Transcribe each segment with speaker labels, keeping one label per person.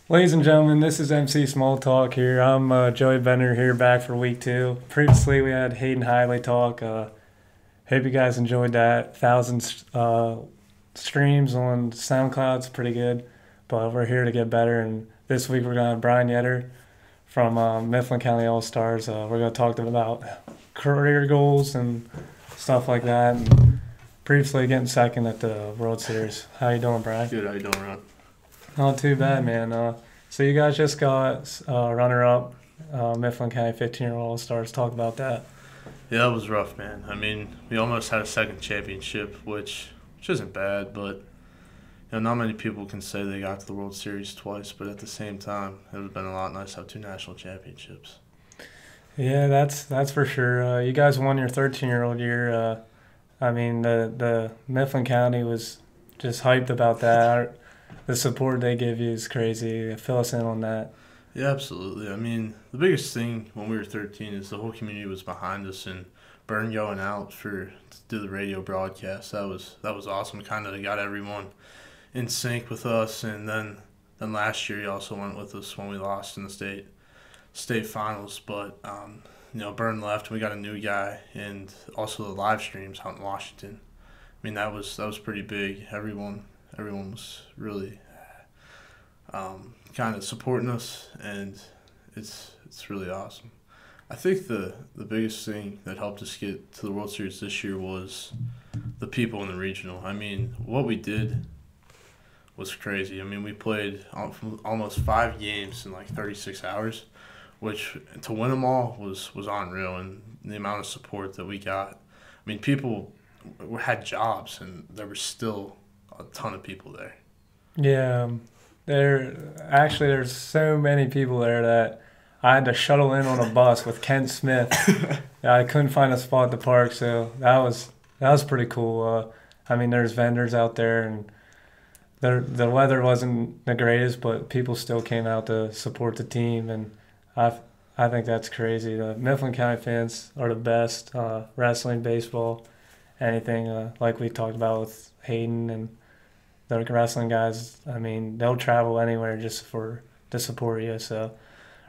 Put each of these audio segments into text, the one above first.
Speaker 1: Ladies and gentlemen, this is MC Small Talk here. I'm Joey Bender here back for week 2. Previously, we had Hayden Highway Talk. Hope you guys enjoyed that. 1,000 streams on SoundCloud. It's pretty good, but we're here to get better. And this week, we're going to have Brian Yetter from Mifflin County All-Stars. We're going to talk to them about career goals and stuff like that. And previously, getting second at the World Series. How you doing, Brian?
Speaker 2: Good, how you doing, Ron?
Speaker 1: Not too bad, man. So you guys just got runner-up, Mifflin County 15-year-old All-Stars. Talk about that.
Speaker 2: Yeah, that was rough, man. I mean, we almost had a second championship, which isn't bad, but not many people can say they got to the World Series twice. But at the same time, it would have been a lot nice to have 2 national championships.
Speaker 1: Yeah, that's for sure. You guys won your 13-year-old year. I mean, the Mifflin County was just hyped about that. The support they give you is crazy. Fill us in on that.
Speaker 2: Yeah, absolutely. I mean, the biggest thing when we were 13 is the whole community was behind us, and Burn going out to do the radio broadcast. That was awesome. Kind of got everyone in sync with us, and then last year he also went with us when we lost in the state finals. But Burn left, and we got a new guy, and also the live streams out in Washington. I mean, that was pretty big. Everyone was really kind of supporting us, and it's really awesome. I think the biggest thing that helped us get to the World Series this year was the people in the regional. I mean, what we did was crazy. I mean, we played almost 5 games in like 36 hours, which to win them all was unreal, and the amount of support that we got. I mean, people had jobs, and there were still a ton of people there.
Speaker 1: Yeah, there's so many people there that I had to shuttle in on a bus with Kent Smith. I couldn't find a spot to park, so that was pretty cool. I mean, there's vendors out there, and the weather wasn't the greatest, but people still came out to support the team, and I think that's crazy. The Mifflin County fans are the best. Wrestling, baseball, anything like we talked about with Hayden and the wrestling guys. I mean, they'll travel anywhere just to support you. So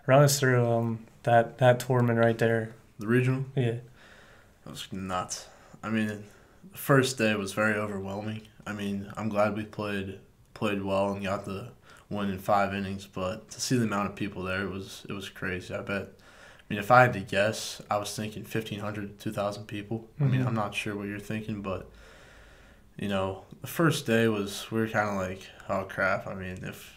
Speaker 1: run us through that tournament right there.
Speaker 2: The regional?
Speaker 1: Yeah.
Speaker 2: That was nuts. I mean, the first day was very overwhelming. I mean, I'm glad we played well and got the win in 5 innings, but to see the amount of people there, it was crazy. I mean, if I had to guess, I was thinking 1,500 to 2,000 people. Mm-hmm. I mean, I'm not sure what you're thinking, but the first day we were kind of like, oh crap. I mean, if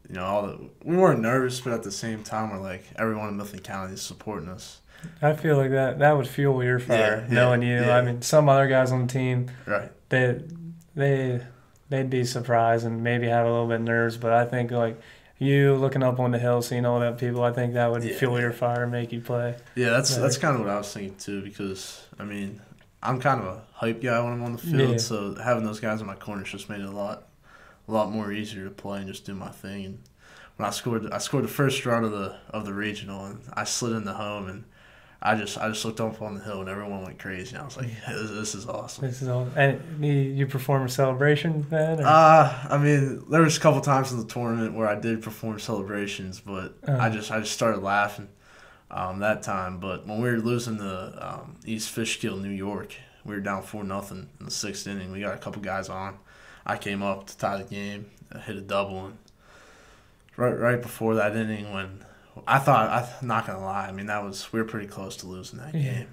Speaker 2: we weren't nervous, but at the same time, we're like, everyone in Mifflin County is supporting us.
Speaker 1: I feel like that would fuel your fire, knowing you. Yeah. I mean, some other guys on the team,
Speaker 2: right?
Speaker 1: They'd be surprised and maybe have a little bit of nerves, but I think like you looking up on the hill, seeing all that people, I think that would fuel your fire and make you play.
Speaker 2: Yeah, that's kind of what I was thinking too, because I mean, I'm kind of a hype guy when I'm on the field, so having those guys in my corners just made it a lot more easier to play and just do my thing. And when I scored the first run of the regional, and I slid into home, and I just looked up on the hill, and everyone went crazy. And I was like, this is awesome.
Speaker 1: This is awesome. And you perform a celebration then? Or?
Speaker 2: I mean, there was a couple times in the tournament where I did perform celebrations, but I just started laughing that time. But when we were losing to East Fishkill, New York, we were down 4-0 in the 6th inning. We got a couple guys on. I came up to tie the game, hit a double, and right before that inning, when I'm not gonna lie, I mean we were pretty close to losing that game,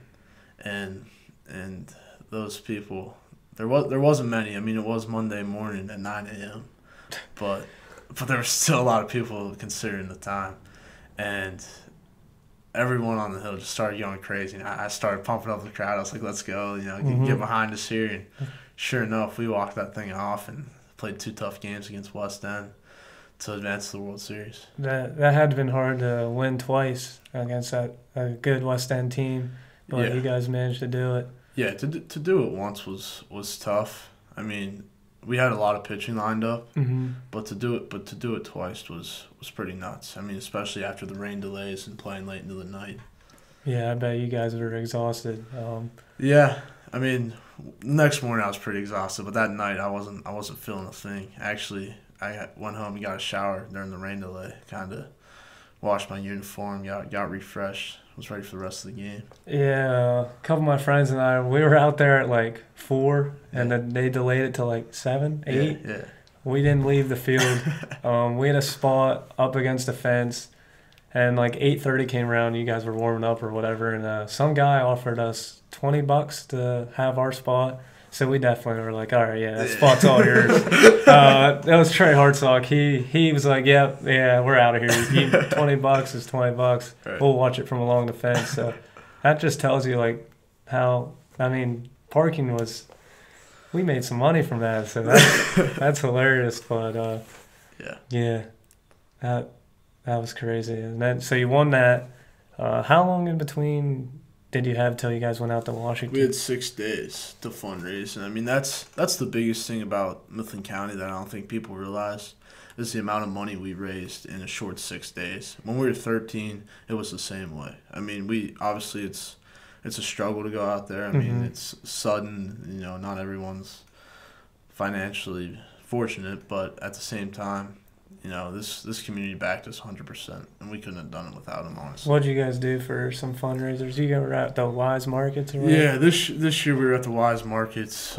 Speaker 2: and those people, there wasn't many. I mean, it was Monday morning at 9 a.m., but there was still a lot of people considering the time, and everyone on the hill just started going crazy. And I started pumping up the crowd. I was like, let's go, get behind us here. And sure enough, we walked that thing off and played 2 tough games against West End to advance to the World Series.
Speaker 1: That had been hard to win twice against a good West End team, but you guys managed to do it.
Speaker 2: Yeah, to do it once was tough. I mean, we had a lot of pitching lined up, but to do it twice was pretty nuts. I mean, especially after the rain delays and playing late into the night.
Speaker 1: Yeah, I bet you guys were exhausted.
Speaker 2: Yeah, I mean, next morning I was pretty exhausted, but that night I wasn't feeling a thing. Actually, I went home and got a shower during the rain delay, kind of washed my uniform, got refreshed, was ready for the rest of the game.
Speaker 1: Yeah, a couple of my friends and I, we were out there at like 4, and then they delayed it to like 7, 8.
Speaker 2: Yeah.
Speaker 1: We didn't leave the field. We had a spot up against the fence, and like 8:30 came around. You guys were warming up or whatever, and some guy offered us $20 to have our spot. So we definitely were like, all right, yeah, that spot's all yours. That was Trey Hartsock. He was like, yeah, we're out of here. $20 is $20.
Speaker 2: Right.
Speaker 1: We'll watch it from along the fence. So that just tells you like how, I mean, parking was, we made some money from that. So that's hilarious. But yeah, that was crazy. And then, so you won that. How long in between did you have till you guys went out to Washington?
Speaker 2: We had 6 days to fundraise, and I mean that's the biggest thing about Mifflin County that I don't think people realize is the amount of money we raised in a short 6 days. When we were 13, it was the same way. I mean, we obviously it's a struggle to go out there. I mean, it's sudden. You know, not everyone's financially fortunate, but at the same time, you know, this community backed us 100%, and we couldn't have done it without them, honestly.
Speaker 1: What did you guys do for some fundraisers? You guys were at the Wise Markets or whatever?
Speaker 2: Yeah, this year we were at the Wise Markets.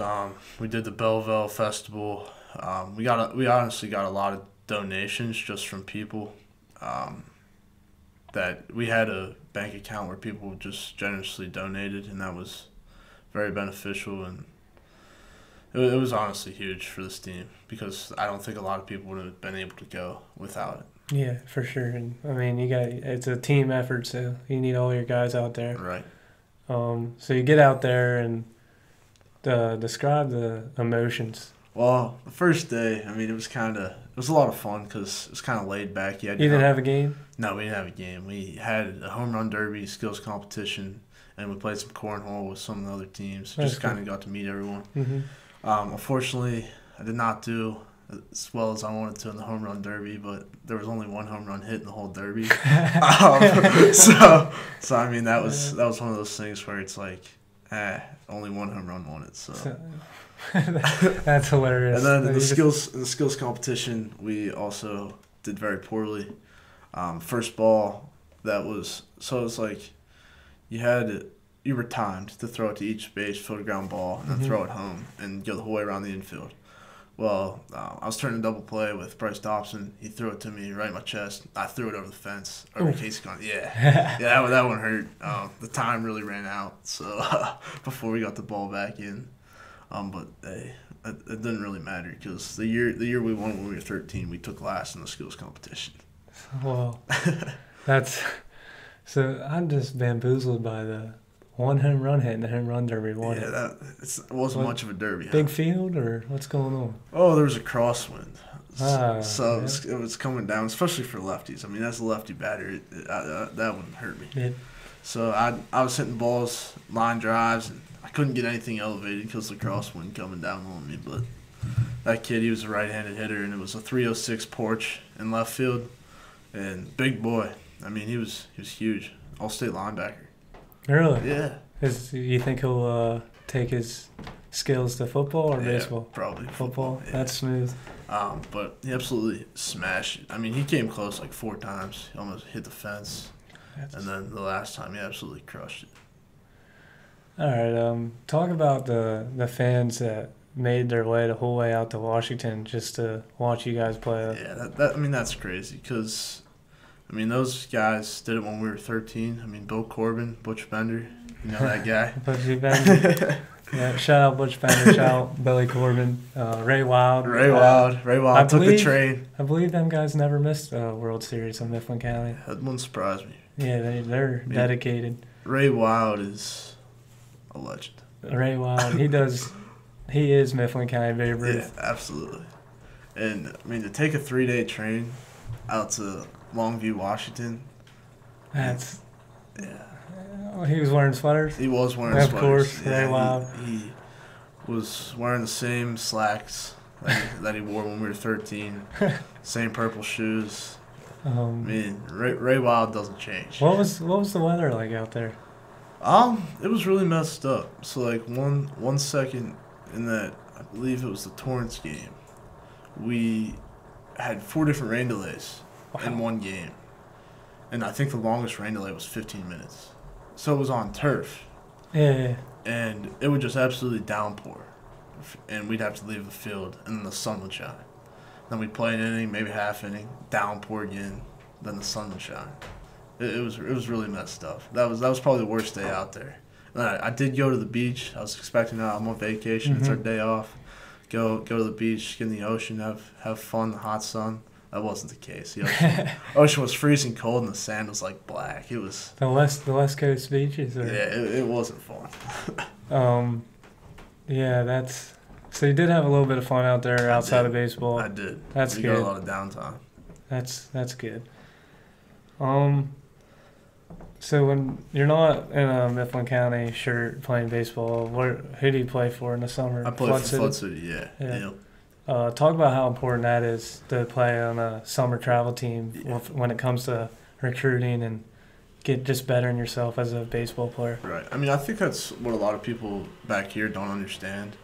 Speaker 2: We did the Belleville Festival. We honestly got a lot of donations just from people. That we had a bank account where people just generously donated, and that was very beneficial, and it was honestly huge for this team because I don't think a lot of people would have been able to go without it.
Speaker 1: Yeah, for sure. And I mean, it's a team effort, so you need all your guys out there.
Speaker 2: Right.
Speaker 1: So you get out there and describe the emotions.
Speaker 2: Well, the first day, I mean, it was a lot of fun because it was kind of laid back.
Speaker 1: You didn't have a game? No,
Speaker 2: we didn't have a game. We had a home run derby, skills competition, and we played some cornhole with some of the other teams. Just kind of got to meet everyone. Mm-hmm. Unfortunately, I did not do as well as I wanted to in the home run derby, but there was only one home run hit in the whole derby. So I mean that was one of those things where it's like, only one home run won it. So
Speaker 1: that's hilarious.
Speaker 2: And then in the skills competition, we also did very poorly. First ball, it's like you were timed to throw it to each base, field a ground ball, and then throw it home and go the whole way around the infield. Well, I was turning double play with Bryce Dobson. He threw it to me right in my chest. I threw it over the fence, over Casey Conn. Yeah, that one hurt. The time really ran out, so before we got the ball back in. But it didn't really matter because the year we won when we were 13, we took last in the skills competition.
Speaker 1: Well, so I'm just bamboozled by the one home run hit in the home run derby.
Speaker 2: It wasn't much of a derby.
Speaker 1: Big field or what's going on?
Speaker 2: Oh, there was a crosswind. It was coming down, especially for lefties. I mean, as a lefty batter, that wouldn't hurt me. Yeah. So I was hitting balls, line drives, and I couldn't get anything elevated because the crosswind coming down on me. But that kid, he was a right-handed hitter, and it was a 306 porch in left field, and big boy. I mean, he was huge, all-state linebacker.
Speaker 1: Really?
Speaker 2: Yeah.
Speaker 1: You think he'll take his skills to football or baseball?
Speaker 2: Probably
Speaker 1: football.
Speaker 2: Yeah.
Speaker 1: That's smooth.
Speaker 2: But he absolutely smashed it. I mean, he came close like 4 times. He almost hit the fence. And then the last time, he absolutely crushed it.
Speaker 1: All right. Talk about the fans that made their way the whole way out to Washington just to watch you guys play.
Speaker 2: Yeah, that's crazy because, I mean, those guys did it when we were 13. I mean, Bill Corbin, Butch Bender, you know that guy?
Speaker 1: Butch Bender. Yeah, shout out Butch Bender, shout out Billy Corbin, Ray Wild. Ray Wild took the train. I believe them guys never missed a World Series in Mifflin County.
Speaker 2: That wouldn't surprise me.
Speaker 1: Yeah, they're dedicated.
Speaker 2: Ray Wild is a legend.
Speaker 1: Ray Wild, he is Mifflin County Babe Ruth.
Speaker 2: Yeah, absolutely. And, I mean, to take a 3-day train out to Longview, Washington.
Speaker 1: Yeah. He was wearing sweaters?
Speaker 2: He was wearing sweaters. Of
Speaker 1: course, Ray Wild.
Speaker 2: He was wearing the same slacks that he wore when we were 13. Same purple shoes. I mean, Ray Wild doesn't change.
Speaker 1: What was the weather like out there?
Speaker 2: It was really messed up. So like one second in that, I believe it was the Torrance game, we had 4 different rain delays in one game. And I think the longest rain delay was 15 minutes. So it was on turf.
Speaker 1: Yeah.
Speaker 2: And it would just absolutely downpour. And we'd have to leave the field, and then the sun would shine. Then we'd play an inning, maybe half inning, downpour again, then the sun would shine. It was really messed up. That was probably the worst day out there. And I did go to the beach. I was expecting that. I'm on vacation. It's our day off. Go to the beach, get in the ocean, have fun, the hot sun. That wasn't the case. The ocean was freezing cold, and the sand was like black. It was
Speaker 1: the West Coast beaches. Or?
Speaker 2: Yeah, it wasn't fun.
Speaker 1: Yeah, that's so you did have a little bit of fun out there outside of baseball.
Speaker 2: I did.
Speaker 1: That's
Speaker 2: we
Speaker 1: good.
Speaker 2: got a lot of downtime.
Speaker 1: That's good. So when you're not in a Mifflin County shirt playing baseball, who do you play for in the summer?
Speaker 2: I play for Flood City. Yeah. Yep.
Speaker 1: Talk about how important that is to play on a summer travel team when it comes to recruiting and get just bettering yourself as a baseball player.
Speaker 2: Right. I mean, I think that's what a lot of people back here don't understand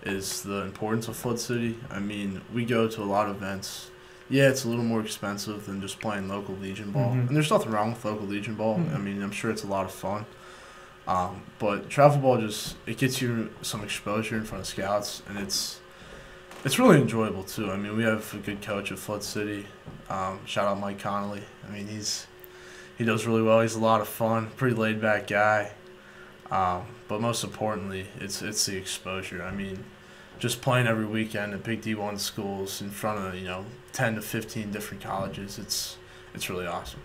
Speaker 2: is the importance of Flood City. I mean, we go to a lot of events. Yeah, it's a little more expensive than just playing local Legion ball. And there's nothing wrong with local Legion ball. I mean, I'm sure it's a lot of fun. But travel ball it gets you some exposure in front of scouts, and it's really enjoyable too. I mean, we have a good coach at Flood City. Shout out Mike Connolly. I mean, he does really well. He's a lot of fun, pretty laid back guy. But most importantly, it's the exposure. I mean, just playing every weekend at big D1 schools in front of 10 to 15 different colleges, it's really awesome.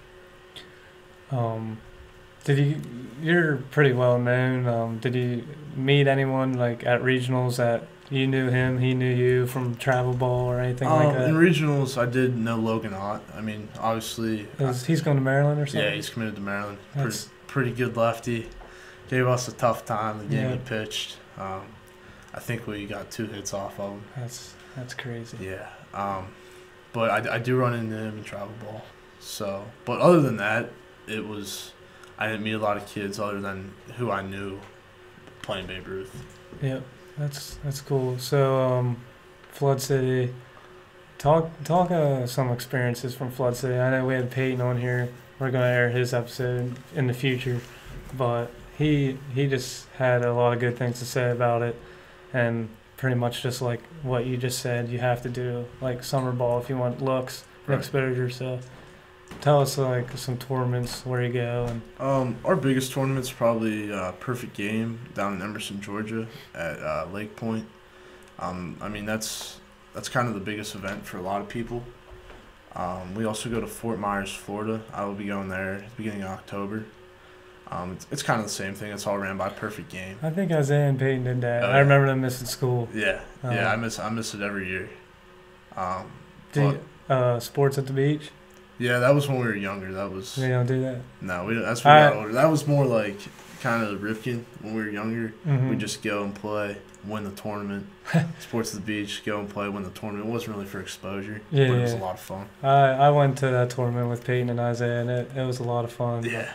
Speaker 1: You're pretty well known. Did you meet anyone like at regionals that you knew him, he knew you from travel ball or anything like that?
Speaker 2: In regionals, I did know Logan Ott. I mean, obviously,
Speaker 1: he's going to Maryland or something.
Speaker 2: Yeah, he's committed to Maryland. Pretty good lefty. Gave us a tough time the game he pitched. I think we got 2 hits off of him.
Speaker 1: That's crazy.
Speaker 2: Yeah. But I do run into him in travel ball. So, but other than that, I didn't meet a lot of kids other than who I knew playing Babe Ruth.
Speaker 1: Yep, that's cool. So, Flood City, talk some experiences from Flood City. I know we had Peyton on here. We're going to air his episode in the future, but he just had a lot of good things to say about it, and pretty much just like what you just said, you have to do like summer ball if you want looks and exposure. So tell us like some tournaments where you go. And
Speaker 2: our biggest tournament's probably Perfect Game down in Emerson, Georgia at Lake Point. I mean that's kind of the biggest event for a lot of people. We also go to Fort Myers, Florida. I will be going there at the beginning of October. It's kind of the same thing. It's all ran by Perfect Game.
Speaker 1: I think Isaiah and Peyton did that. I remember them missing school.
Speaker 2: Yeah, I miss it every year.
Speaker 1: Sports at the beach?
Speaker 2: Yeah, that was when we were younger.
Speaker 1: We don't do that?
Speaker 2: No, that's when we got older. That was more like kind of Rifkin when we were younger. We'd just go and play, win the tournament. Sports at the beach, go and play, win the tournament. It wasn't really for exposure, but it was a lot of fun.
Speaker 1: I went to that tournament with Peyton and Isaiah, and it was a lot of fun.
Speaker 2: Yeah.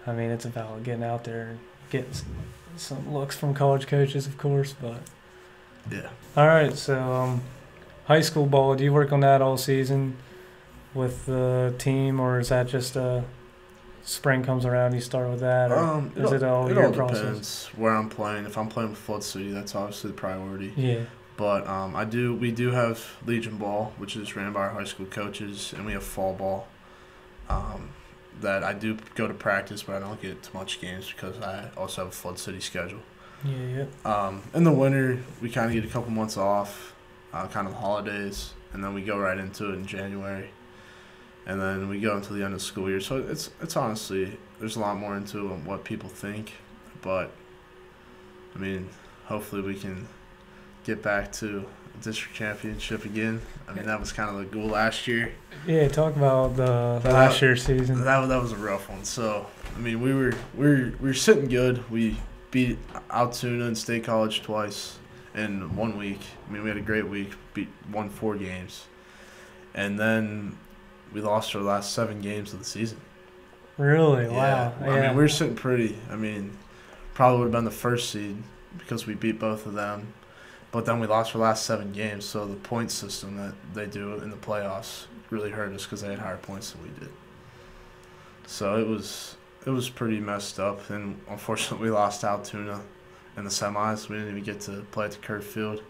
Speaker 1: I mean, it's about getting out there and getting some looks from college coaches, of course, but...
Speaker 2: Yeah.
Speaker 1: All right, so high school ball, do you work on that all season with the team, or is that just spring comes around, you start with that, or is it all year process? It all depends
Speaker 2: where I'm playing. If I'm playing with Flood City, that's obviously the priority.
Speaker 1: Yeah.
Speaker 2: But we do have Legion ball, which is ran by our high school coaches, and we have fall ball. That I do go to practice, but I don't get to much games because I also have a Flood City schedule.
Speaker 1: Yeah.
Speaker 2: In the winter, we kind of get a couple months off, kind of holidays, and then we go right into it in January, and then we go until the end of the school year. So it's honestly, there's a lot more into what people think, but I mean, hopefully we can get back to a district championship again. I mean, that was kind of the goal last year.
Speaker 1: Yeah, talk about the last year's season.
Speaker 2: That was a rough one. So I mean, we were sitting good. We beat Altoona and State College twice in 1 week. I mean, we had a great week. Won 4 games, and then we lost our last 7 games of the season.
Speaker 1: Really?
Speaker 2: Yeah.
Speaker 1: Wow.
Speaker 2: I mean, we were sitting pretty. I mean, probably would have been the first seed because we beat both of them, But then we lost our last 7 games, so the point system that they do in the playoffs really hurt us because they had higher points than we did. So it was pretty messed up, and unfortunately we lost Altoona in the semis. We didn't even get to play at the Kurt Field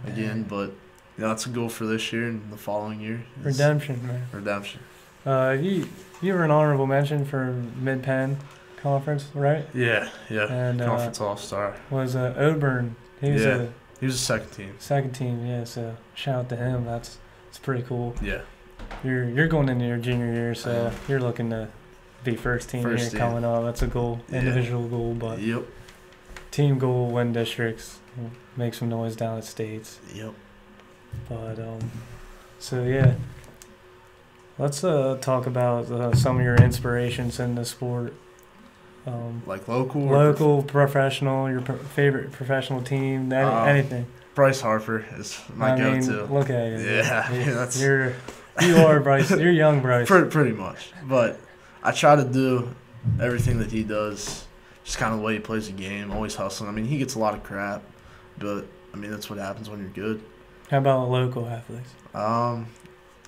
Speaker 2: again, but that's a goal for this year and the following year.
Speaker 1: Redemption, man.
Speaker 2: Redemption.
Speaker 1: You were an honorable mention for Mid-Penn Conference, right?
Speaker 2: Yeah.
Speaker 1: And
Speaker 2: Conference All-Star.
Speaker 1: Was Auburn. He was
Speaker 2: a second team.
Speaker 1: Second team, yeah. So shout out to him. That's pretty cool.
Speaker 2: Yeah.
Speaker 1: You're going into your junior year, so you're looking to be first team coming up. That's a goal, individual goal, but team goal, win districts, make some noise down at states.
Speaker 2: Yep.
Speaker 1: But so yeah, let's talk about some of your inspirations in the sport.
Speaker 2: Like local,
Speaker 1: professional, your favorite professional team, anything.
Speaker 2: Bryce Harper is my go-to.
Speaker 1: Look at you.
Speaker 2: Yeah,
Speaker 1: you are Bryce. You're young Bryce.
Speaker 2: Pretty much, but I try to do everything that he does. Just kind of the way he plays the game, always hustling. I mean, he gets a lot of crap, but I mean that's what happens when you're good.
Speaker 1: How about local athletes?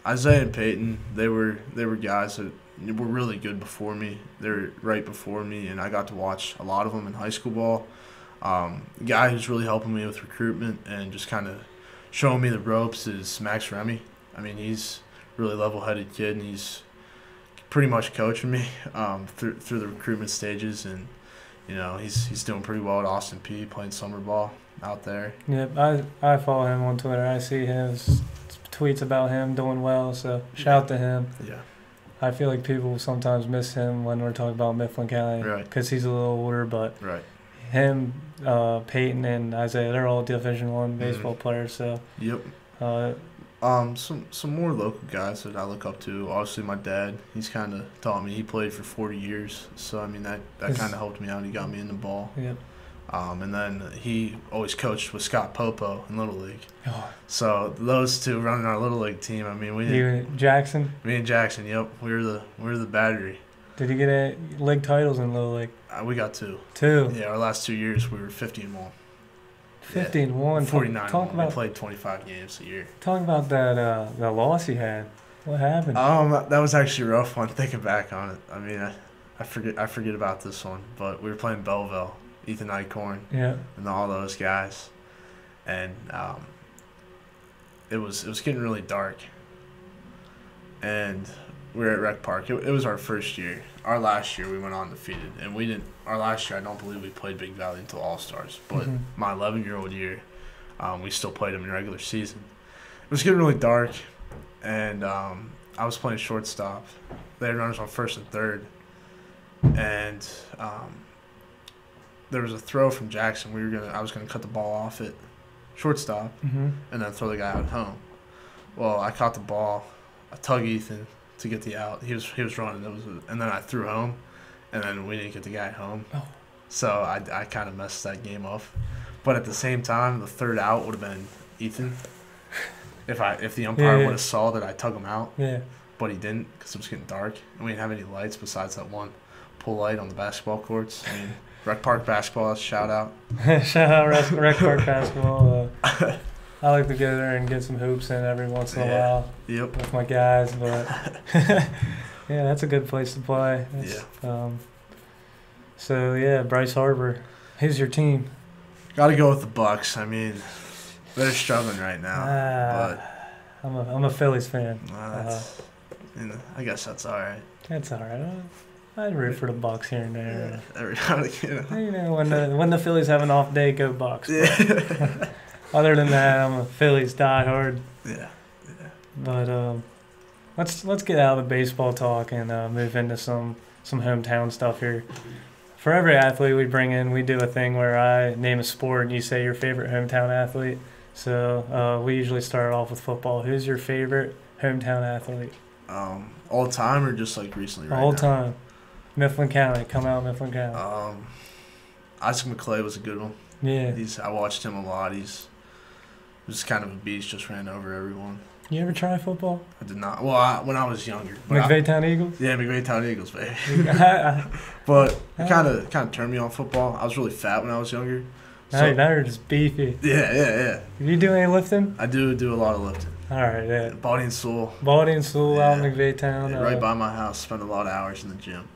Speaker 2: Isaiah and Peyton, they were guys that were really good before me. They were right before me, and I got to watch a lot of them in high school ball. The guy who's really helping me with recruitment and just kind of showing me the ropes is Max Remy. I mean, he's a really level-headed kid, and he's pretty much coaching me through the recruitment stages, and he's doing pretty well at Austin P, playing summer ball out there.
Speaker 1: Yep, I follow him on Twitter. I see his tweets about him doing well, so shout out to him.
Speaker 2: Yeah.
Speaker 1: I feel like people sometimes miss him when we're talking about Mifflin County because he's a little older, but him, Peyton, and Isaiah, they're all Division I baseball players. So
Speaker 2: yep. Some more local guys that I look up to. Obviously, my dad. He's kind of taught me. He played for 40 years, so I mean that kind of helped me out. He got me in the ball.
Speaker 1: Yep.
Speaker 2: And then he always coached with Scott Popo in Little League.
Speaker 1: Oh.
Speaker 2: So those two running our Little League team. I mean,
Speaker 1: Jackson.
Speaker 2: Me and Jackson. Yep, we were the battery.
Speaker 1: Did you get league titles in Little League?
Speaker 2: We got 2.
Speaker 1: 2.
Speaker 2: Yeah, our last 2 years we were 50-1.
Speaker 1: 50-1.
Speaker 2: 49. We played 25 games a year.
Speaker 1: Talk about that loss you had. What happened?
Speaker 2: That was actually a rough one. Thinking back on it, I mean, I forget about this one, but we were playing Belleville, Ethan Eichhorn, and all those guys, and it was getting really dark, and we were at Rec Park. It was our first year. Our last year we went undefeated, and we didn't. Our last year I don't believe we played Big Valley until All Stars, but my 11-year-old year, we still played them in regular season. It was getting really dark, and I was playing shortstop. They had runners on first and third, and there was a throw from Jackson. I was gonna cut the ball off at shortstop, and then throw the guy out at home. Well, I caught the ball. I tugged Ethan to get the out. He was running. And then I threw home, and then we didn't get the guy at home.
Speaker 1: Oh.
Speaker 2: So I kind of messed that game up. But at the same time, the third out would have been Ethan. If the umpire would have saw that I tug him out.
Speaker 1: Yeah.
Speaker 2: But he didn't because it was getting dark, and we didn't have any lights besides that one pull light on the basketball courts. I mean, Rec Park basketball, shout out.
Speaker 1: Shout out Rec Park basketball. I like to go there and get some hoops in every once in a while with my guys, but yeah, that's a good place to play. So Bryce Harper, who's your team?
Speaker 2: Got to go with the Bucks. I mean, they're struggling right now. But
Speaker 1: I'm a Phillies fan.
Speaker 2: I guess that's all right.
Speaker 1: That's all right. I'd root for the Bucks here and there.
Speaker 2: Every time,
Speaker 1: when the Phillies have an off day, go Bucks. Other than that, I'm a Phillies diehard.
Speaker 2: Yeah.
Speaker 1: But let's get out of the baseball talk and move into some hometown stuff here. For every athlete we bring in, we do a thing where I name a sport and you say your favorite hometown athlete. So we usually start off with football. Who's your favorite hometown athlete?
Speaker 2: All time or just like recently?
Speaker 1: All time. Mifflin County. Come out, Mifflin County.
Speaker 2: Isaac McClay was a good one.
Speaker 1: Yeah.
Speaker 2: I watched him a lot. He's just kind of a beast. Just ran over everyone.
Speaker 1: You ever try football?
Speaker 2: I did not. Well, when I was younger.
Speaker 1: McVaytown Eagles?
Speaker 2: Yeah, McVaytown Eagles, baby. But it kind of turned me on football. I was really fat when I was younger,
Speaker 1: Now you're just beefy.
Speaker 2: Yeah.
Speaker 1: You do any lifting?
Speaker 2: I do a lot of lifting.
Speaker 1: All right, yeah.
Speaker 2: Body and soul.
Speaker 1: Body and soul out in McVeigh-town.
Speaker 2: Right by my house. Spend a lot of hours in the gym.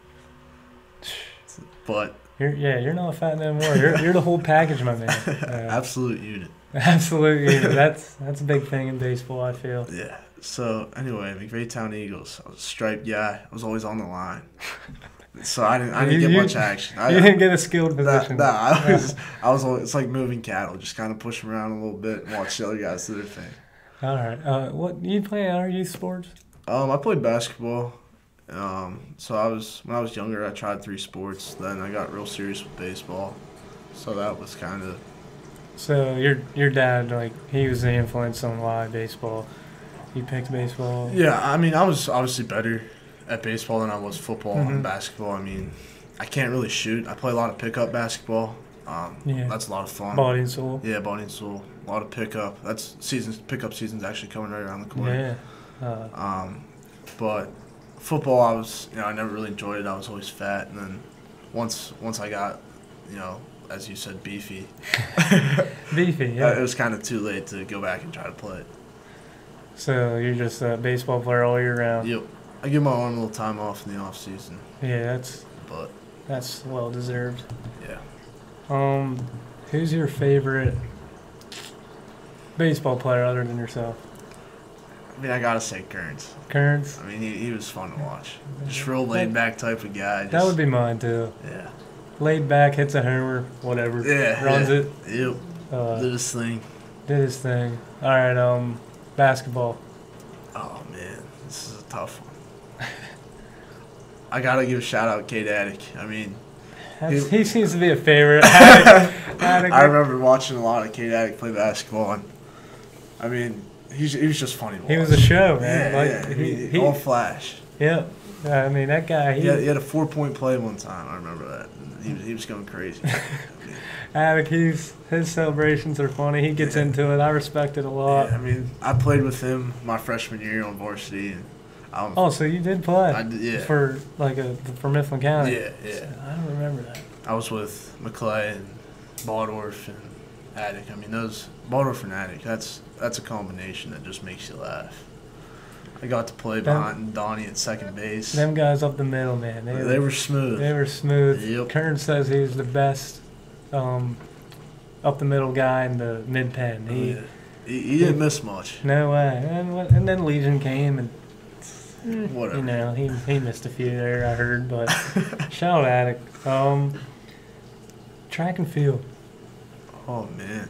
Speaker 2: But
Speaker 1: you're not fat no more. You're the whole package, my man.
Speaker 2: Absolute unit.
Speaker 1: Absolute unit. That's a big thing in baseball, I feel.
Speaker 2: Yeah. So anyway, McVeigh-town Eagles. I was a striped guy. I was always on the line. So I didn't get much action.
Speaker 1: You didn't get a skilled position.
Speaker 2: Nah, I was. It's like moving cattle. Just kind of push them around a little bit and watch the other guys do their thing.
Speaker 1: All right. What you play in our youth sports?
Speaker 2: I played basketball. So when I was younger, I tried 3 sports. Then I got real serious with baseball. So that was kind of.
Speaker 1: So your dad, like, he was the influence on why baseball. You picked baseball.
Speaker 2: Yeah, I mean, I was obviously better at baseball than I was football and basketball. I mean, I can't really shoot. I play a lot of pickup basketball. That's a lot of fun.
Speaker 1: Body and soul.
Speaker 2: Yeah, body and soul. A lot of pickup. Pickup season's actually coming right around the corner.
Speaker 1: Yeah.
Speaker 2: But football, I never really enjoyed it. I was always fat, and then once I got, as you said, beefy.
Speaker 1: Beefy, yeah.
Speaker 2: It was kind of too late to go back and try to play it.
Speaker 1: So you're just a baseball player all year round.
Speaker 2: Yep. I give my arm a little time off in the off season.
Speaker 1: Yeah, that's well deserved.
Speaker 2: Yeah.
Speaker 1: Who's your favorite baseball player other than yourself?
Speaker 2: I mean, I gotta say Kearns.
Speaker 1: Kearns?
Speaker 2: I mean, he was fun to watch. Just real laid back type of guy.
Speaker 1: That would be mine too.
Speaker 2: Yeah.
Speaker 1: Laid back, hits a homer, whatever.
Speaker 2: Yeah.
Speaker 1: Runs it.
Speaker 2: Yep. Did his thing.
Speaker 1: All right. Basketball.
Speaker 2: Oh man, this is a tough one. I gotta give a shout out Cade Attic. I mean,
Speaker 1: he seems to be a favorite. I
Speaker 2: remember watching a lot of Cade Attic play basketball, and I mean, he was just funny to watch.
Speaker 1: He was a show, man.
Speaker 2: Yeah. He all flash.
Speaker 1: Yep. I mean, that guy.
Speaker 2: He had a 4-point play one time. I remember that. He was going crazy.
Speaker 1: Attic, his celebrations are funny. He gets into it. I respect it a lot.
Speaker 2: Yeah, I mean, I played with him my freshman year on varsity. And
Speaker 1: so you did play?
Speaker 2: I did, yeah.
Speaker 1: For Mifflin County?
Speaker 2: Yeah.
Speaker 1: I don't remember that.
Speaker 2: I was with McClay and Baldorf and Attic. I mean, Baldorf and Attic, that's a combination that just makes you laugh. I got to play behind Donnie at second base.
Speaker 1: Them guys up the middle, man.
Speaker 2: They were smooth.
Speaker 1: They were smooth.
Speaker 2: Yep.
Speaker 1: Kern says he was the best up the middle guy in the Mid-Penn.
Speaker 2: He didn't miss much.
Speaker 1: No way. And then Legion came and
Speaker 2: whatever.
Speaker 1: He missed a few there, I heard, but shout out Attic. Track and field.
Speaker 2: Oh man.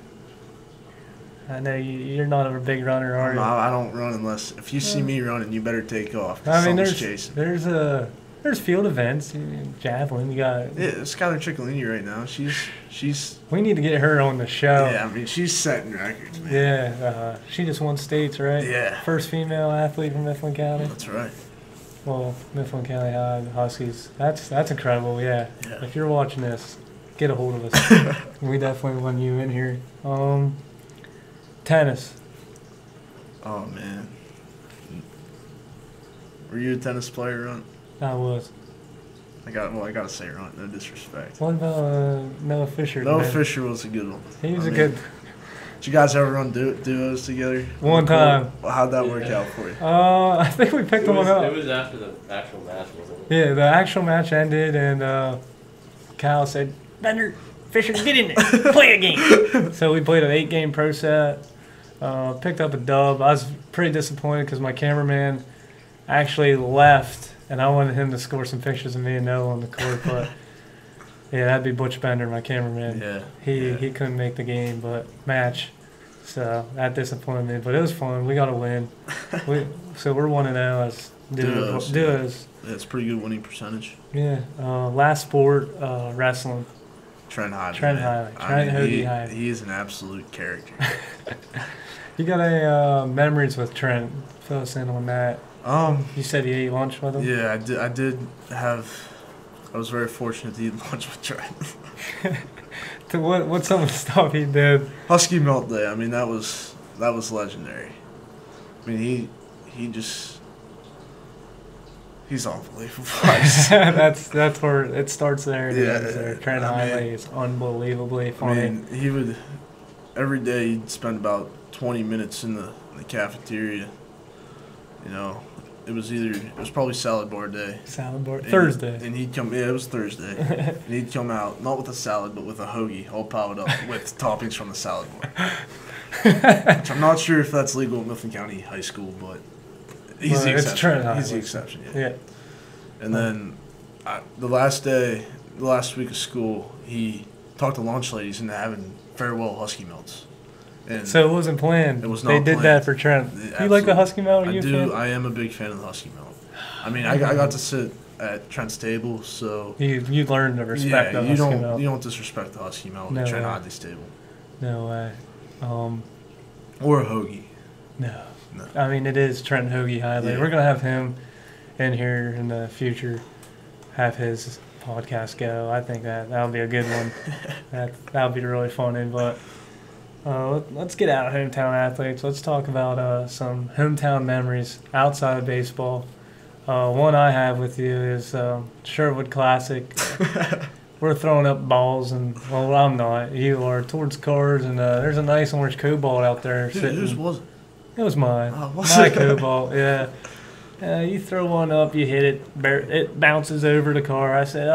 Speaker 1: I know you're not a big runner, are you?
Speaker 2: No, I don't run unless if you see me running, you better take off.
Speaker 1: I mean,
Speaker 2: chasing.
Speaker 1: There's field events, javelin. You got
Speaker 2: it's Skylar Triccolini right now. She's.
Speaker 1: We need to get her on the show.
Speaker 2: Yeah, I mean she's setting records, man.
Speaker 1: Yeah, she just won states, right?
Speaker 2: Yeah.
Speaker 1: First female athlete from Mifflin County.
Speaker 2: That's right.
Speaker 1: Well, Mifflin County High Huskies. That's incredible. Yeah. If you're watching this, get a hold of us. We definitely want you in here. Tennis.
Speaker 2: Oh man. Were you a tennis player, Runt?
Speaker 1: I was.
Speaker 2: I gotta say Runt, no disrespect.
Speaker 1: What about Noah Fisher?
Speaker 2: Noah Fisher was a good one.
Speaker 1: He was good.
Speaker 2: Did you guys ever run duos together?
Speaker 1: One time.
Speaker 2: How'd that work out for you?
Speaker 1: I think we picked one up.
Speaker 3: It was after the actual match, wasn't it?
Speaker 1: Yeah, the actual match ended, and Kyle said, "Bender, Fisher, get in there, play a game." So we played an 8-game pro set. Picked up a dub. I was pretty disappointed because my cameraman actually left, and I wanted him to score some pictures of me and Noah on the court. But yeah, that'd be Butch Bender, my cameraman.
Speaker 2: Yeah.
Speaker 1: He couldn't make the game, but match. So that disappointed me. But it was fun. We got a win. So we're 1-0 as duos.
Speaker 2: Yeah, it's a pretty good winning percentage.
Speaker 1: Yeah. Last sport, wrestling.
Speaker 2: Trent Hyde.
Speaker 1: Hyde.
Speaker 2: He is an absolute character.
Speaker 1: You got any memories with Trent? Fill us in on that. You said you ate lunch with him?
Speaker 2: Yeah, I did have. I was very fortunate to eat lunch with Trent.
Speaker 1: What's some of the stuff he did?
Speaker 2: Husky Melt Day. I mean, that was legendary. I mean, he just. He's unbelievable.
Speaker 1: that's where it starts there.
Speaker 2: Yeah,
Speaker 1: Trent Highway is unbelievably funny.
Speaker 2: I mean, he would every day he'd spend about 20 minutes in the cafeteria. You know, it was probably salad bar day.
Speaker 1: Salad bar Thursday.
Speaker 2: And he'd come. Yeah, it was Thursday. And he'd come out not with a salad, but with a hoagie, all piled up with toppings from the salad bar. Which I'm not sure if that's legal at Mifflin County High School, but he's the exception. He's the exception. Yeah. And then the last week of school, he talked to lunch ladies into having farewell Husky Melts. And
Speaker 1: so it wasn't planned.
Speaker 2: It was not
Speaker 1: They did
Speaker 2: planned.
Speaker 1: that for Trent. You like the Husky Melt?
Speaker 2: I do. I am a big fan of the Husky Melt. I mean, I got to sit at Trent's table, so
Speaker 1: you learned to respect the Husky Melt.
Speaker 2: You don't disrespect the Husky Melt
Speaker 1: No
Speaker 2: at Trent
Speaker 1: way.
Speaker 2: Hodley's table.
Speaker 1: No way.
Speaker 2: Or a hoagie.
Speaker 1: No. I mean, it is Trent Hoagie Highly.
Speaker 2: Yeah.
Speaker 1: We're gonna have him in here in the future. Have his podcast go. I think that'll be a good one. That'll be really funny. But let's get out of hometown athletes. Let's talk about some hometown memories outside of baseball. One I have with you is Sherwood Classic. We're throwing up balls, and well, I'm not. You are towards cars, and there's a nice orange cobalt out there.
Speaker 2: Dude, whose was it?
Speaker 1: It was mine.
Speaker 2: Oh, was
Speaker 1: My
Speaker 2: it?
Speaker 1: cobalt, yeah. You throw one up, you hit it, it bounces over the car. I said,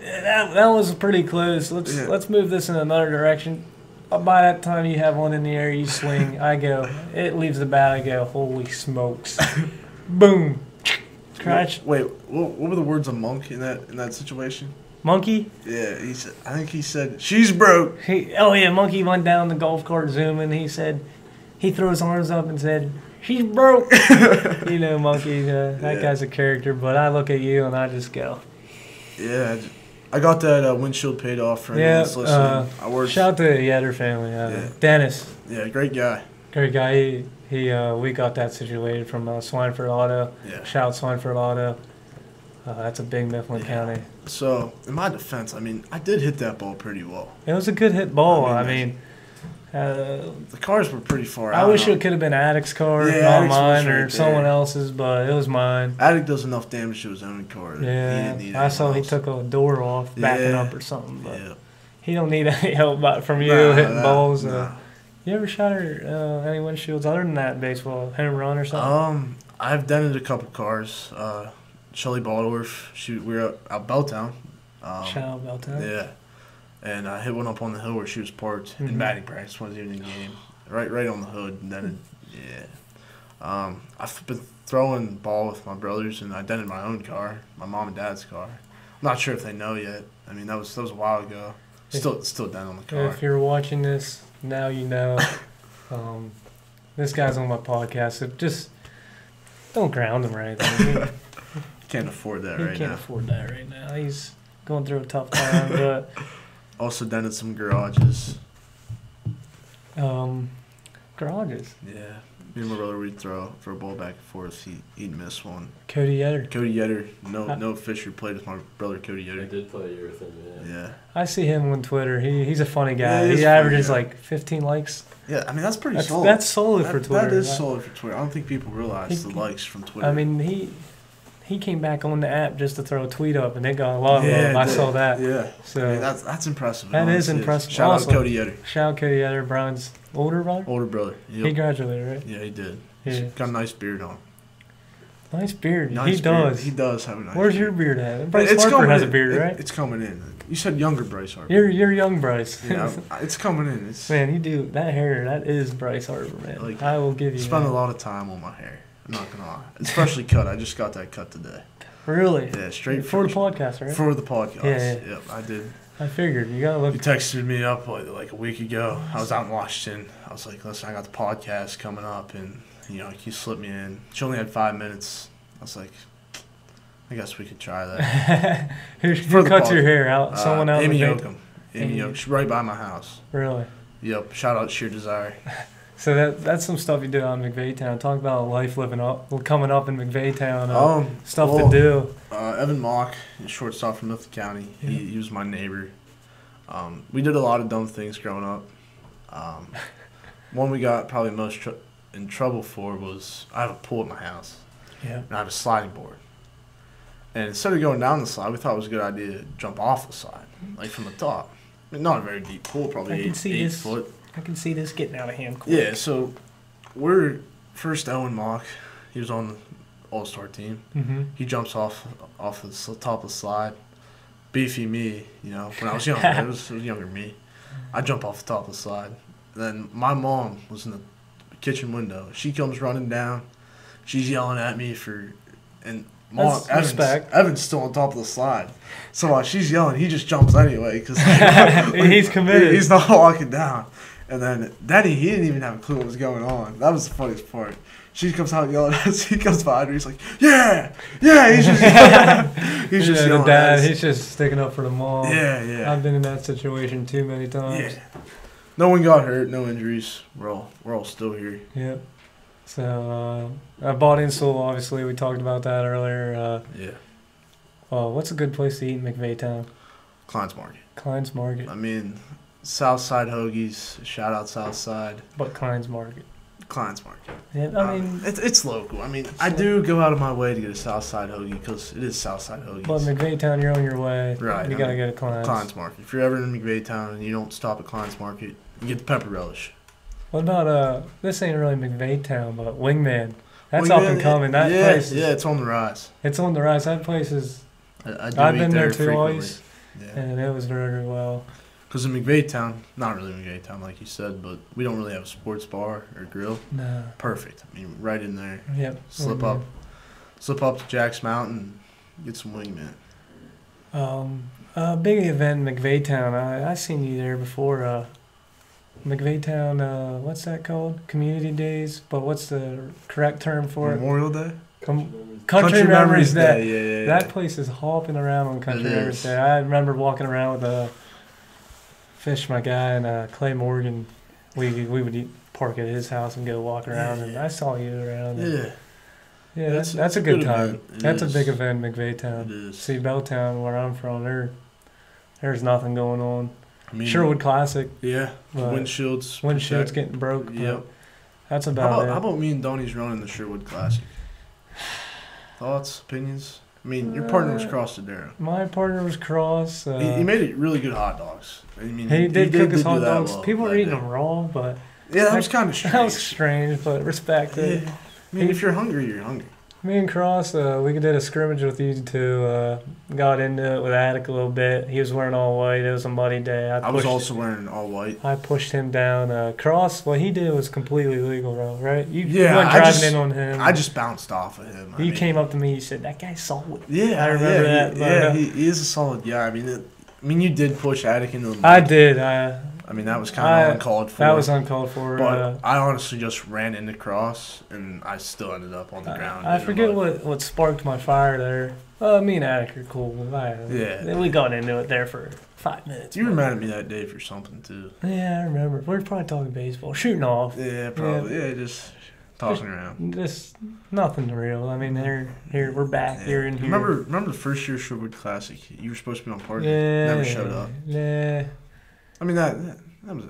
Speaker 1: that was pretty close. Let's move this in another direction. By that time you have one in the air, you swing. It leaves the bat. I go, holy smokes! Boom, crash.
Speaker 2: Wait, what were the words of Monk in that situation?
Speaker 1: Monkey.
Speaker 2: Yeah, I think he said she's broke.
Speaker 1: Monkey went down the golf cart zooming. He said, he threw his arms up and said, she's broke. You know, Monkey, that guy's a character, but I look at you and I just go.
Speaker 2: Yeah, I got that windshield paid off for anyone that's listening.
Speaker 1: Shout out to the Yetter family. Dennis.
Speaker 2: Yeah, great guy.
Speaker 1: Great guy. We got that situated from Swineford Auto.
Speaker 2: Yeah.
Speaker 1: Shout out Swineford Auto. That's a big Mifflin County.
Speaker 2: So, in my defense, I mean, I did hit that ball pretty well.
Speaker 1: It was a good hit ball.
Speaker 2: The cars were pretty far out.
Speaker 1: I wish it could have been Addict's car, not mine, or someone else's, but it was mine.
Speaker 2: Addict does enough damage to his own car.
Speaker 1: Yeah, I saw he totook a door off, backing up or something, but he don't need any help from you hitting balls. You ever shot any windshields other than that in baseball, home run or something?
Speaker 2: I've dented a couple cars. Shelly Baldorf, we were out Belltown.
Speaker 1: Shout out Belltown.
Speaker 2: Yeah. And I hit one up on the hill where she was parked in batting practice, wasn't even in the game. Right on the hood. And then I've been throwing ball with my brothers, and I dented my own car, my mom and dad's car. I'm not sure if they know yet. I mean, that was a while ago. Still dent on the car.
Speaker 1: If you're watching this, now you know. This guy's on my podcast, so just don't ground him or anything.
Speaker 2: Can't afford that right now.
Speaker 1: He can't afford that right now. He's going through a tough time, but...
Speaker 2: Also dented some garages.
Speaker 1: Garages?
Speaker 2: Yeah. Me and my brother, we'd throw a ball back and forth. He'd miss one.
Speaker 1: Cody
Speaker 2: Yetter. No Fisher played with my brother, Cody Yetter.
Speaker 3: I did play your thing,
Speaker 2: yeah.
Speaker 1: I see him on Twitter. He's a funny guy.
Speaker 2: Yeah,
Speaker 1: he averages like 15 likes.
Speaker 2: Yeah, I mean, that's pretty solid.
Speaker 1: That's solid for Twitter.
Speaker 2: That is solid for Twitter. I don't think people realize the likes from Twitter.
Speaker 1: I mean, he came back on the app just to throw a tweet up, and it got a lot of love. I saw that.
Speaker 2: Yeah.
Speaker 1: So
Speaker 2: I mean, that's impressive.
Speaker 1: That is impressive.
Speaker 2: Shout out to Cody Yetter.
Speaker 1: Shout out Cody Yetter, Brian's older brother?
Speaker 2: Older brother. Yep.
Speaker 1: He graduated, right?
Speaker 2: Yeah, he did.
Speaker 1: Yeah.
Speaker 2: He's got a nice beard on.
Speaker 1: Nice beard.
Speaker 2: He does. He does have a nice
Speaker 1: Where's
Speaker 2: beard.
Speaker 1: your beard at? Bryce Harper has a beard, right?
Speaker 2: It's coming in. You said younger Bryce Harper.
Speaker 1: You're young Bryce.
Speaker 2: Yeah, it's coming in.
Speaker 1: Man, you do that hair. That is Bryce Harper, man.
Speaker 2: Like,
Speaker 1: I will give you.
Speaker 2: Spend a lot of time on my hair. I'm not gonna lie. It's freshly cut. I just got that cut today.
Speaker 1: Really?
Speaker 2: Yeah, straight
Speaker 1: for the podcast, right?
Speaker 2: For the podcast.
Speaker 1: Yeah.
Speaker 2: Yep, I did.
Speaker 1: I figured you gotta look.
Speaker 2: You texted me up like a week ago. I was out in Washington. I was like, listen, I got the podcast coming up, and you slipped me in. She only had 5 minutes. I was like, I guess we could try that.
Speaker 1: Who cuts your hair out? Someone else?
Speaker 2: Amy Yoakum. Amy Yoakum. She's right by my house.
Speaker 1: Really?
Speaker 2: Yep. Shout out Sheer Desire.
Speaker 1: So that's some stuff you did on McVeigh-town. Talk about life coming up in McVeigh-town. Stuff to do.
Speaker 2: Evan Mock, shortstop from Mifflin County. Yeah. He was my neighbor. We did a lot of dumb things growing up. One we got probably most in trouble for was I have a pool at my house.
Speaker 1: Yeah.
Speaker 2: And I have a sliding board. And instead of going down the slide, we thought it was a good idea to jump off the slide, like from the top. I mean, not a very deep pool, probably eight foot.
Speaker 1: I can see this getting out of hand quick.
Speaker 2: Yeah, so we're first Owen Mock. He was on the All-Star team.
Speaker 1: Mm-hmm.
Speaker 2: He jumps off the top of the slide. Beefy me, when I was younger. It was younger me. I jump off the top of the slide. And then my mom was in the kitchen window. She comes running down. She's yelling at me and Mom, Evan's still on top of the slide. So while she's yelling, he just jumps anyway because
Speaker 1: he's committed.
Speaker 2: He's not walking down. And then Daddy, he didn't even have a clue what was going on. That was the funniest part. She comes out yelling at us. He comes behind her. He's like, yeah. He's just yelling
Speaker 1: the dad,
Speaker 2: at us.
Speaker 1: he's just sticking up for the mom.
Speaker 2: Yeah.
Speaker 1: I've been in that situation too many times.
Speaker 2: Yeah. No one got hurt. No injuries. We're all still here.
Speaker 1: Yep. So I bought in Seoul. Obviously, we talked about that earlier.
Speaker 2: Yeah.
Speaker 1: Well, what's a good place to eat in McVeigh
Speaker 2: Klein's Market.
Speaker 1: Klein's Market.
Speaker 2: I mean, Southside Hoagies. Shout out Southside.
Speaker 1: But Klein's Market.
Speaker 2: Klein's Market.
Speaker 1: Yeah, I mean,
Speaker 2: it's local. I mean, I do go out of my way to get a Southside hoagie because it is Southside hoagies.
Speaker 1: But McVeigh, you're on your way.
Speaker 2: Right.
Speaker 1: You gotta go to Klein's.
Speaker 2: Klein's Market. If you're ever in McVeigh and you don't stop at Klein's Market, you get the pepper relish.
Speaker 1: What about this ain't really McVeigh but Wingman. That's up and coming. That place.
Speaker 2: Yeah, it's on the rise.
Speaker 1: It's on the rise. That place is.
Speaker 2: I've
Speaker 1: been there twice, and it was very well.
Speaker 2: Because in McVeigh not really McVeigh like you said, but we don't really have a sports bar or grill.
Speaker 1: No.
Speaker 2: Perfect. I mean, right in there.
Speaker 1: Yep.
Speaker 2: Slip up to Jack's Mountain, get some Wingman.
Speaker 1: Big event in McVeigh I seen you there before. McVeigh what's that called? Community Days, but what's the correct term for
Speaker 2: Memorial Day?
Speaker 1: Country Memories Day.
Speaker 2: Yeah.
Speaker 1: That place is hopping around on Country Memories Day. I remember walking around with Fish, my guy, and Clay Morgan. We would park at his house and go walk around, and I saw you around. Yeah, that's a good time. That's a big event in McVeigh
Speaker 2: It is.
Speaker 1: See, Belltown, where I'm from, there's nothing going on.
Speaker 2: I mean,
Speaker 1: Sherwood Classic.
Speaker 2: Yeah,
Speaker 1: Windshield's getting broke.
Speaker 2: Yep.
Speaker 1: That's about it.
Speaker 2: How about me and Donnie's running the Sherwood Classic? Thoughts, opinions? I mean, your partner was Cross Dodaro.
Speaker 1: My partner was Cross.
Speaker 2: He made it really good hot dogs. I mean,
Speaker 1: he did cook his hot dogs.
Speaker 2: Well
Speaker 1: People were eating them raw, but
Speaker 2: that was kind of strange.
Speaker 1: That was strange, but respect it.
Speaker 2: Yeah. I mean, if you're hungry, you're hungry.
Speaker 1: Me and Cross, we did a scrimmage with you two. Got into it with Attic a little bit. He was wearing all white. It was a muddy day.
Speaker 2: I was also wearing all white.
Speaker 1: I pushed him down. Cross, what he did was completely legal, bro, right? You
Speaker 2: went
Speaker 1: driving in on him.
Speaker 2: I just bounced off of him.
Speaker 1: He came up to me. He said, "That guy's solid."
Speaker 2: Yeah,
Speaker 1: I remember that.
Speaker 2: He is a solid guy. I mean, you did push Attic into the mud.
Speaker 1: I did.
Speaker 2: I mean, that was kind of uncalled for.
Speaker 1: That was uncalled for.
Speaker 2: But I honestly just ran into Cross, and I still ended up on the ground.
Speaker 1: I forget what sparked my fire there. Me and Attic are cool. We got into it there for 5 minutes.
Speaker 2: You were mad at me that day for something, too.
Speaker 1: Yeah, I remember. We were probably talking baseball. Shooting off.
Speaker 2: Yeah, probably. Yeah, just tossing around.
Speaker 1: Just nothing real. I mean, here we're back. You're in here.
Speaker 2: Remember the first year Sherwood Classic? You were supposed to be on party.
Speaker 1: Yeah.
Speaker 2: Never showed up.
Speaker 1: Yeah.
Speaker 2: I mean, that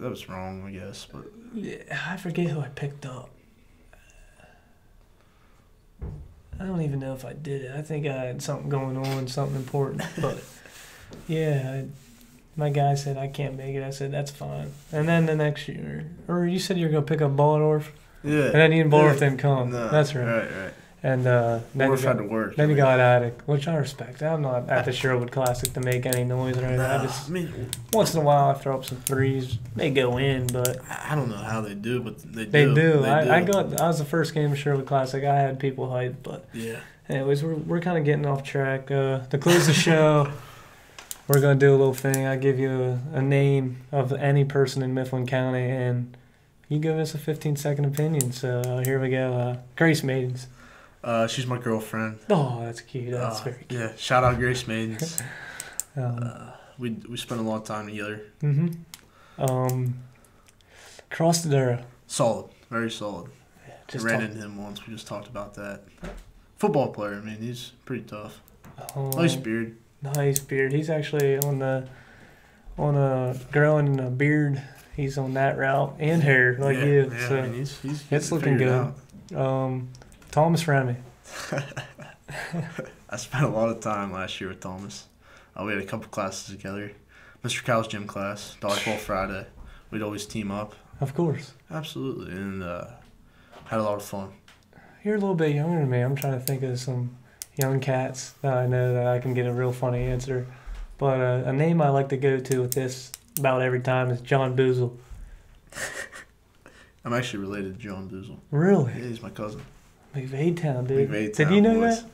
Speaker 2: was wrong, I guess. But
Speaker 1: yeah, I forget who I picked up. I don't even know if I did it. I think I had something going on, something important. But yeah, my guy said I can't make it. I said that's fine. And then the next year, or you said you were gonna pick up Ballendorf.
Speaker 2: Yeah.
Speaker 1: And then Ian Ballendorf didn't come.
Speaker 2: No,
Speaker 1: That's right.
Speaker 2: Right.
Speaker 1: And then
Speaker 2: had to work.
Speaker 1: Then you got Attic, which I respect. I'm not at the Sherwood Classic to make any noise or anything. I mean, once in a while I throw up some threes. They go in, but
Speaker 2: I don't know how they do, but they do.
Speaker 1: They do. I was the first game of Sherwood Classic. I had people hyped, but
Speaker 2: yeah.
Speaker 1: Anyways, we're kind of getting off track. To close the show, we're gonna do a little thing. I give you a name of any person in Mifflin County, and you give us a 15-second opinion. So here we go. Grace Maidens.
Speaker 2: She's my girlfriend.
Speaker 1: Oh, that's cute. That's very cute.
Speaker 2: Yeah, shout out Grace Maidens. We spent a lot of time together.
Speaker 1: Cross Dodaro.
Speaker 2: Solid, very solid.
Speaker 1: Yeah,
Speaker 2: ran into him once. We just talked about that. Football player. I mean, he's pretty tough. Nice beard.
Speaker 1: Nice beard. He's actually on a growing a beard. He's on that route and hair like you.
Speaker 2: Yeah,
Speaker 1: So
Speaker 2: I mean, he's
Speaker 1: it's looking good. Thomas Remy.
Speaker 2: I spent a lot of time last year with Thomas. We had a couple classes together. Mr. Cow's gym class, Dodgeball Friday. We'd always team up.
Speaker 1: Of course.
Speaker 2: Absolutely, and had a lot of fun.
Speaker 1: You're a little bit younger than me. I'm trying to think of some young cats that I know that I can get a real funny answer. But a name I like to go to with this about every time is John Boozle.
Speaker 2: I'm actually related to John Boozle.
Speaker 1: Really?
Speaker 2: Yeah, he's my cousin.
Speaker 1: McVeigh-town, dude.
Speaker 2: McVeigh-town
Speaker 1: Did you know
Speaker 2: boys.
Speaker 1: that?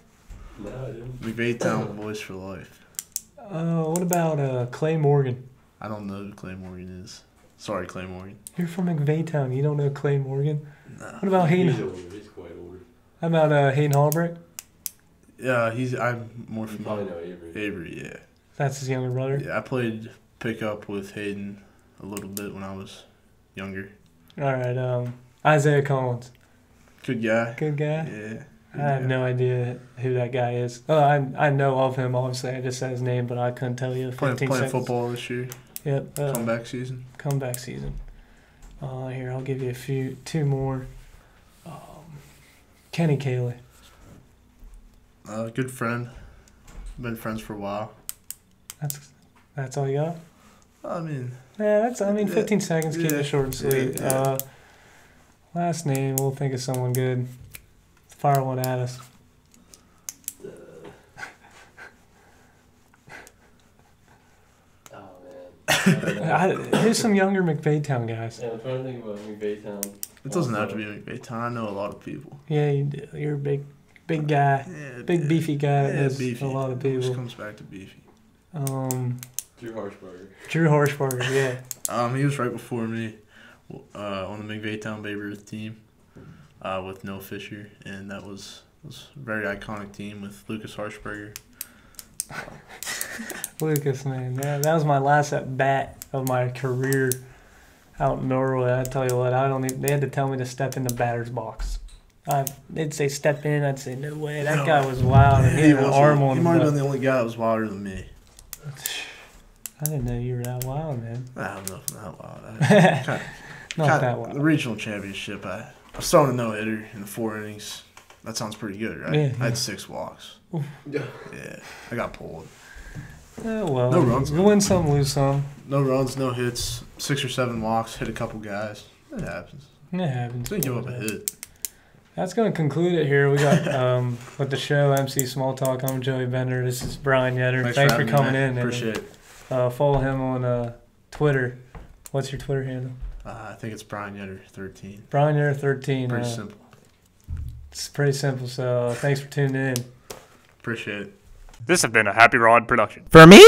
Speaker 3: No, I didn't.
Speaker 2: McVeigh-town boys for life.
Speaker 1: What about Clay Morgan?
Speaker 2: I don't know who Clay Morgan is. Sorry, Clay Morgan.
Speaker 1: You're from McVeigh-town. You don't know Clay Morgan?
Speaker 2: No.
Speaker 1: What about
Speaker 3: He's
Speaker 1: Hayden?
Speaker 3: older. He's quite older.
Speaker 1: How about Hayden Hallbreak?
Speaker 2: Yeah, I'm more
Speaker 3: You probably
Speaker 2: familiar.
Speaker 3: know Avery.
Speaker 2: Avery, yeah.
Speaker 1: That's his younger brother.
Speaker 2: Yeah, I played pickup with Hayden a little bit when I was younger.
Speaker 1: All right. Isaiah Collins.
Speaker 2: Good guy.
Speaker 1: Good guy.
Speaker 2: Yeah.
Speaker 1: I have no idea who that guy is. Oh, I know of him, obviously. I just said his name, but I couldn't tell you. 15
Speaker 2: Playing
Speaker 1: seconds.
Speaker 2: football this year.
Speaker 1: Yep.
Speaker 2: Comeback season.
Speaker 1: Comeback season. Here, I'll give you two more. Kenny Cayley.
Speaker 2: Good friend. Been friends for a while.
Speaker 1: That's all you got?
Speaker 2: I mean,
Speaker 1: Yeah, 15 seconds, keep
Speaker 2: Yeah.
Speaker 1: it short and sweet.
Speaker 2: Yeah.
Speaker 1: Last name, we'll think of someone good. Fire one at us.
Speaker 3: Oh, man.
Speaker 1: Who's some younger McVeigh-town guys?
Speaker 3: Yeah, I'm trying to think about McVeigh-town.
Speaker 2: it doesn't have to be McVeigh-town. I know a lot of people.
Speaker 1: Yeah, you do. You're a big guy.
Speaker 2: Yeah,
Speaker 1: Big beefy guy that knows
Speaker 2: beefy.
Speaker 1: a lot of
Speaker 2: Always
Speaker 1: people.
Speaker 2: comes back to beefy.
Speaker 3: Drew Harshberger.
Speaker 1: Drew Harshberger, yeah.
Speaker 2: He was right before me on the McVeigh-town Babe Ruth team with Noah Fisher, and that was a very iconic team with Lucas Harshberger.
Speaker 1: Lucas, man, that was my last at bat of my career out in Norway. I tell you what, they had to tell me to step in the batter's box. They'd say step in, I'd say no way. That guy was wild, and he had an arm on
Speaker 2: He
Speaker 1: him.
Speaker 2: might have been the only guy that was wilder than me.
Speaker 1: I didn't know you were that wild, man.
Speaker 2: I don't know if I'm that wild.
Speaker 1: Not that wild.
Speaker 2: The regional championship, I was throwing a no-hitter in the 4 innings. That sounds pretty good, right?
Speaker 1: Yeah.
Speaker 2: I had 6 walks. Yeah, I got pulled.
Speaker 1: Oh, well,
Speaker 2: No runs.
Speaker 1: you win some, lose some.
Speaker 2: No runs, no hits, 6 or 7 walks, hit a couple guys. It happens.
Speaker 1: It happens.
Speaker 2: Didn't give up a hit.
Speaker 1: That's going to conclude it here. We got with the show MC Small Talk. I'm Joey Bender. This is Brian Yetter. Thanks for
Speaker 2: having me,
Speaker 1: coming
Speaker 2: man.
Speaker 1: in.
Speaker 2: Appreciate it.
Speaker 1: Follow him on Twitter. What's your Twitter handle?
Speaker 2: I think it's Brian Yetter 13.
Speaker 1: Brian Yetter 13.
Speaker 2: Pretty simple.
Speaker 1: It's pretty simple. So thanks for tuning in.
Speaker 2: Appreciate it.
Speaker 4: This has been a Happy Rod production.
Speaker 5: For me?